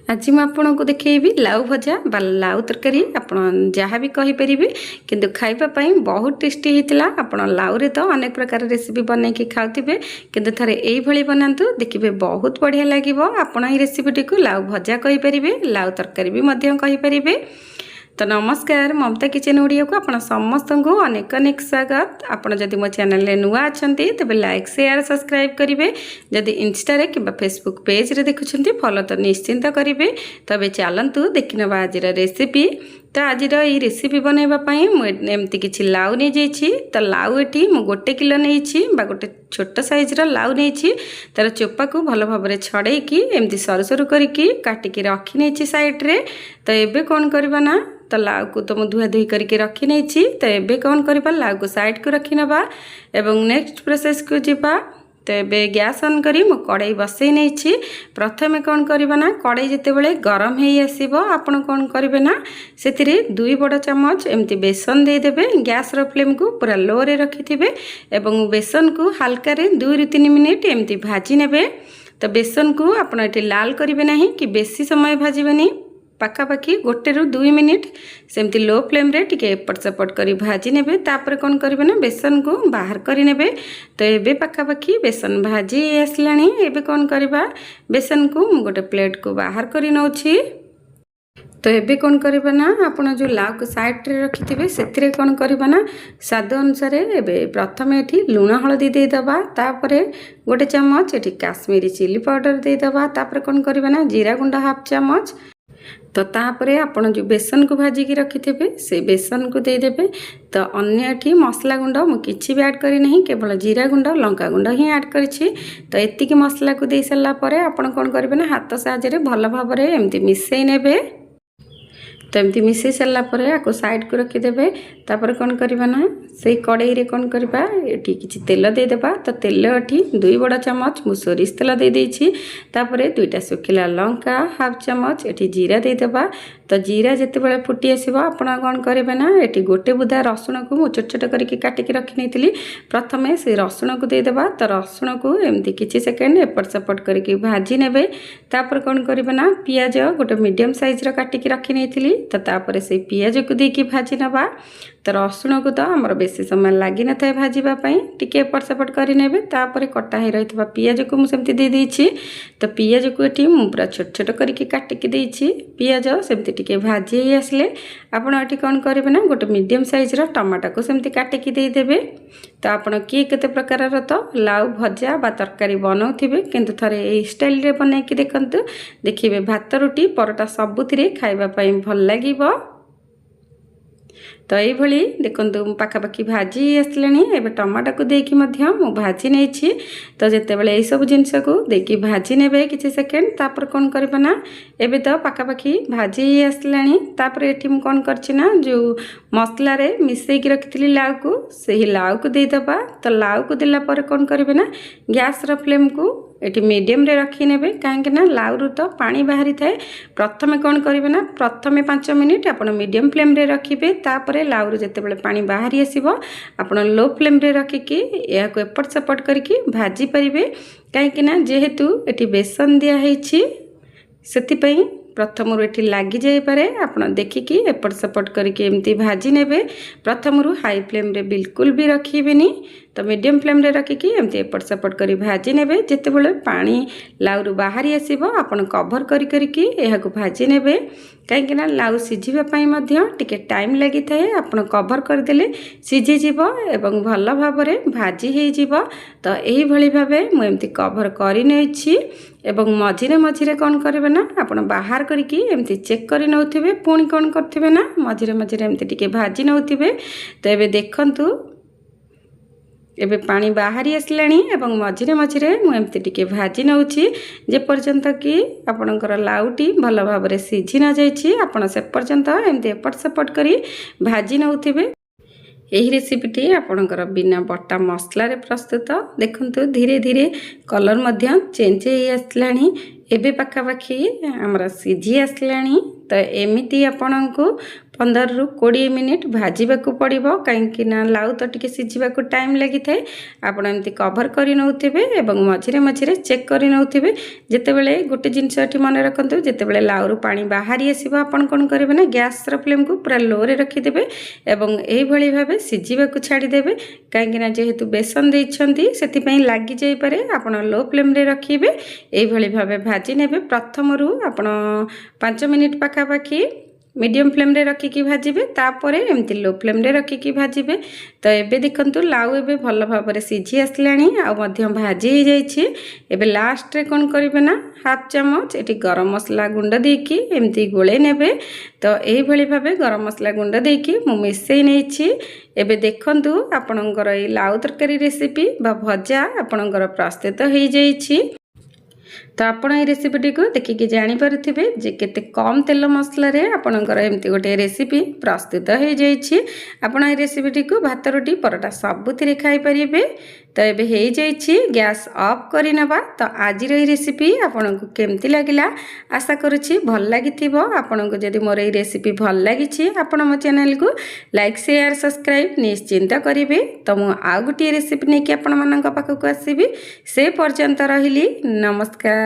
आज मुझे देखी लाउ भजा बा लाउ तरकारी आप जहाँ भी कहींपर किंतु खावाई बहुत टेस्टी होता। आप लाउ रे तो अनेक प्रकार रेसिपी बनई खाऊे किंतु थे यही बनातु देखिए बहुत बढ़िया लगे। आप रेसिपीटी को लाउ भजा कहींपर लाउ तरकारी भी कहींपर। तो नमस्कार ममता किचन ओडिया को आपण समस्त को अनेक अनेक स्वागत। आपण जदि मो चैनल रे नुआ अछंती तबे लाइक शेयर सब्सक्राइब करिवे। जदि इंस्टा रे किबा फेसबुक पेज रे देखुछंती फॉलो तो निश्चिंत करिवे। तबे चलंतु देखिनबा आज रेसिपी। तो आज ये रेसिपी बनैबा पई एमती किछि लाउ नै जाइछि। तो लाउ एठी मु 1 किलो नैछि बा गोटे छोट साइज रो लाउ नैछि। तार चोपा को भल भाबरे छड़े कि एमती सरू सरू करिकि काटिकि रखि नैछि साइड रे। तो एबे कोन करबा ना तो लाउ को तो धुआ धुई करके रखी नहीं। तो एबे कौन करबा लाउ को साइड को रखी नबा एवं नेक्स्ट प्रोसेस को जीवा। तो एबे गैस ऑन करी मु कड़ाई बसई नहीं। प्रथमे कौन करबा ना कड़ाई जिते बड़े गरम हे आसीबो आपण कौन करिवे ना सेतिरे 2 बड़ चम्मच एमती बेसन दे देबे। गैस रो फ्लेम को पूरा लो रे रखिथिबे एवं बेसन को हल्का रे 2 ରୁ 3 मिनिट एमती भाजी नेबे। तो बेसन को आपण एटी लाल करिवे नहीं कि बेसी समय भाजीबेनी पाखापाखि 1 ରୁ 2 मिनिट सेमती लो फ्लेम रे टिके एपट सेपट करी भाजी नेबे। तापर कौन करिवे ना बेसन को बाहर करी नेबे। तो एबे पाखापाखि बेसन भाजी आसलानी। एबे कौन करबा बेसन को गोटे प्लेट को बाहर करी नउछि। तो एबे कौन करबा ना आपण जो लाउ को साइड रे रखिथिबे सेथिरे कौन करबा ना स्वाद अनुसार एबे प्रथमे एठी लूण हळदी दे दबा। तापर गोटे चम्मच एठी काश्मीरी चिली पाउडर दे दबा। तापर कौन करबा ना जीरा गुंडा हाफ चम्मच। तो तापरे आपण जो बेसन को भाजिकी रखिथे से बेसन को दे देबे। तो अन्य मसला गुंड मु किछि भी ऐड करी नहीं केवल जीरा गुंड लंका गुंड ही ऐड करिछि। तो एतिकी मसला को दे सल्ला परे आपण कोन करबे ना हाथ साहाय्य रे भल भाबरे एमती मिसई नेबे। तो एमती मिसई सल्ला परे आको साइड को रखी देबे। तापर कोन करबा ना से कड़ाई रे कोन करबा एठी किछि तेल दे देबा। तो तेल एठी 2 बड़ चम्मच मु सोरिष तेल दे देछि। तापर 2टा सुखिला लंका हाफ चम्मच एठी जीरा दे देबा। तो जीरा जेते बेले फुटी आसीबो आपण कोन करबे ना एठी गोटे बुदा रसुण को मु छोट छोट करके काटिकी रखि नैतिली। प्रथमे से रसुण को दे देबा। तो रसुण को एमती किछि सेकेंड एपट सेपट करके भाजी नेबे। तापर कोन करबे ना पियाज गोटे मीडियम साइज रो काटिकी रखि नैतिली। तो तापर से पियाज को देकी भाजी नबा। तो रसुण को तो आमर बेसी समय लगी न था भाजवा टिके एपट सेपट कर नेबे। तापर कटा ही रही पियाज को मुझे दे देछि। तो पियाज को ये पूरा छोट छोट करके काटिकी देछि। पियाज सेमती टिके भाजी आसले आपण एटी कौन करेंगे ना गोटे मीडियम साइज रो टमाटो को सेमती काटिकी दे देबे। तो आपण किए केते प्रकार तो लाउ भजा बा तरकारी बनाउथिबे किंतु थरे ए स्टाइल रे बनाइकी देखंतु देखिबे भात रोटी परोटा सबुथिरे खाइबा पई भल लागिबो। तो ये देखो पाखापाखि भाजी आसलानी। एबे टमाटो को देकी मध्य मु भाजी नहीं। तो जिते बड़े यही सब जिनस को देकी भाजी नेबे किछि सेकेंड। तापर कौन करबा ना एबे तो पाखापाखि भाजी आसलानी। तापर एठी मु कौन करछि ना जो मसला रे मिसेकी रखिथिली लाउ को सही लाउ को दे दबा। तो लाउ को देला पर कौन करबे ना गैस रो फ्लेम को एटी मीडियम रे रखी नेबे। काहेकि ना लाउ रु तो पानी बाहरी थाए। प्रथमे कौन करिवे ना प्रथमे 5 मिनिट आपण मीडियम फ्लेम रे रखिबे। तापरे लाउ रु जेते बेले पानी बाहरी आसीबो आपण लो फ्लेम रे रखिकी या को एपट सेपट करके भाजी परिबे। काहेकि ना जेहेतु एटी बेसन दिया हेछि सेति पई प्रथम ये लगी जापे आपड़ देखिकी एपट सेपट करके एमती भाजी नेबे। प्रथम हाई फ्लेम रे बिल्कुल भी रखिबेनी। तो मीडियम फ्लेम रे रखिकी एमती एपट सेपट करी भाजी नेबे। जेते बेले पानी लाउ रु बाहरी आसीबो आपण कवर करी करके एहाको भाजी नेबे। काहेकि ना लाउ सिझिबा पई मध्य टिके टाइम लागि थाए। आपण कवर कर देले सिझि जिवो एवं भल भाबरे भाजी हे जिवो। तो एही भली भाबे मु एमती कवर करि नैछि एवं मझिरे मझिरे कौन करेंगे ना आपण बाहर करके एमती चेक कर नौथिबे। पुणी कौन करथिबे ना मझिरे मझिरे एमती टिके भाजी नौथिबे। तो एबे देखंतु एबे पानी बाहरी आसलानी एवं मझिरे मझिरे मु एमती टिके भाजी नउछि जे पर्यंत कि आपणकर लाउटी भल भाबरे सिझि न जाइछि। आपण से पर्यंत एमती एपट सेपट करी भाजी नउथिबे। यही रेसिपीटी आपणकर बिना बटा मसला रे प्रस्तुत। देखंतु धीरे धीरे कलर मध्य चेंज हो आसलानी। एबे पाखापाखि हमरा सिझी आसलानी। तो एमिती आपणको 15 ରୁ 20 मिनिट भाजवाक पड़ो कहीं लाउ तो टिके सिझाक टाइम लगी थाए आपण एमती कवर कर नौथिबे एवं मझिरे मझिरे चेक कर नौथिबे जेतेबेले गोटे जिनस एठी मन रखंतु जेतेबेले लाउरु पानी बाहरी आसीबो आपण कोन करिवे ना गैस र फ्लेम को पूरा लो रे रखि देबे एवं एही भली भाबे सिझिबाक छाडी देबे कहीं जेहेतु बेसन देइछंती सेति पई लागि जाई पारे आपण लो फ्लेम रे रखिबे एही भली भाबे भाजी नेबे प्रथम रु आपण 5 मिनिट पाखा पाखी मीडियम फ्लेम रे रखिकी भाजिबे तापरे एमती लो फ्लेम रे रखिकी भाजिबे तो एबे देखंतु लाउ एबे भल भाबरे सिझी आसलाणी आ मध्य भाजी हो जाइछि एबे लास्ट रे कोन करिवे ना हाफ चम्मच एटी गरम मसला गुंड देकी एमती गोळे नेबे तो एही भली भाबे गरम मसला गुंड देकी मु मिसई नेछि एबे देखंतु आपणकर ए लाउ तरकारी रेसिपी बा भजा आपणकर प्रस्तुत हो जाइछि तो आपण ये रेसिपीटी को देखिकी जानीपे जे केते कम तेल मसला रे आपणकर एमती गोटे रेसिपी प्रस्तुत हो जाइछि आपण ये रेसिपीटी को भात रोटी परोटा सबुथिरे खाई परिबे तो एबे हो जाइछि गैस ऑफ करि नबा तो आज रे रेसिपी आपन को केमती लागिला आशा करूछि भल लागिथिबो आपन को जदि मोर ए रेसिपी भल लागिछि आपन मो चैनल को लाइक शेयर सब्सक्राइब निश्चिंत करिवे तो मु आ गुटी रेसिपी ने कि आपन मानन पाखक आसीबी से पर्यंत रहिली नमस्कार।